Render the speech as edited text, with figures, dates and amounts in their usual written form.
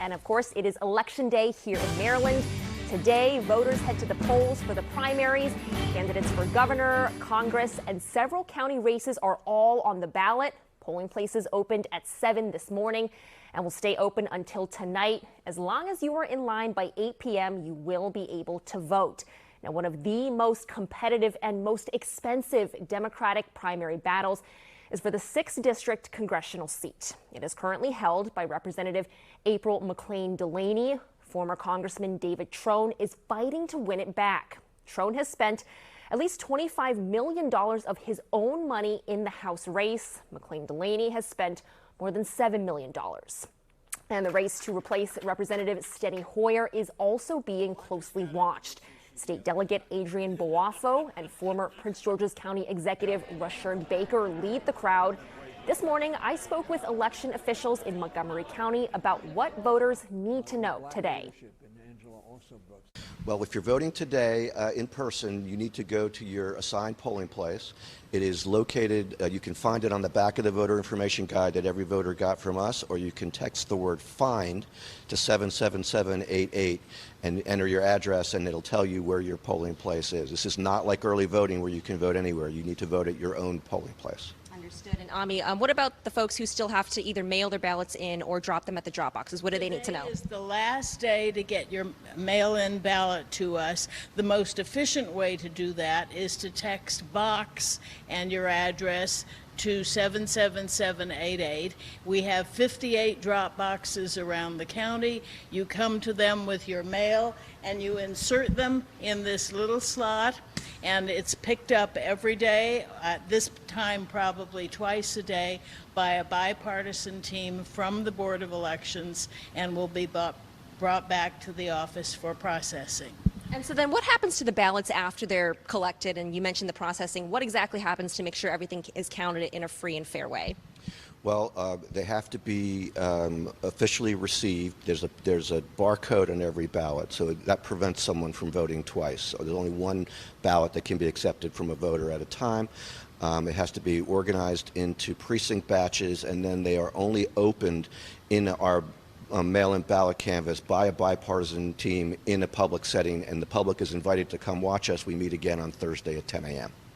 And of course, it is Election Day here in Maryland. Today, voters head to the polls for the primaries. Candidates for governor, Congress, and several county races are all on the ballot. Polling places opened at 7 this morning and will stay open until tonight. As long as you are in line by 8 p.m., you will be able to vote. Now, one of the most competitive and most expensive Democratic primary battles is for the 6th District congressional seat. It is currently held by Representative April McClain Delaney. Former Congressman David Trone is fighting to win it back. Trone has spent at least $25 million of his own money in the House race. McClain Delaney has spent more than $7 million. And the race to replace Representative Steny Hoyer is also being closely watched. State Delegate Adrian Boafo and former Prince George's County Executive Rushern Baker lead the crowd. This morning, I spoke with election officials in Montgomery County about what voters need to know today. Well, if you're voting today in person, you need to go to your assigned polling place. It is located, you can find it on the back of the voter information guide that every voter got from us, or you can text the word FIND to 77788 and enter your address, and it'll tell you where your polling place is. This is not like early voting where you can vote anywhere. You need to vote at your own polling place. Understood. And Aimee, what about the folks who still have to either mail their ballots in or drop them at the drop boxes? What do they need to know? Today is the last day to get your mail-in ballot to us. The most efficient way to do that is to text box and your address to 77788. We have 58 drop boxes around the county. You come to them with your mail and you insert them in this little slot, and it's picked up every day, at this time probably twice a day, by a bipartisan team from the Board of Elections, and will be brought back to the office for processing. And so then what happens to the ballots after they're collected? And you mentioned the processing. What exactly happens to make sure everything is counted in a free and fair way? Well, they have to be officially received. There's a barcode on every ballot, so that prevents someone from voting twice. So there's only one ballot that can be accepted from a voter at a time. It has to be organized into precinct batches, and then they are only opened in our mail-in ballot canvas by a bipartisan team in a public setting, and the public is invited to come watch us. We meet again on Thursday at 10 a.m.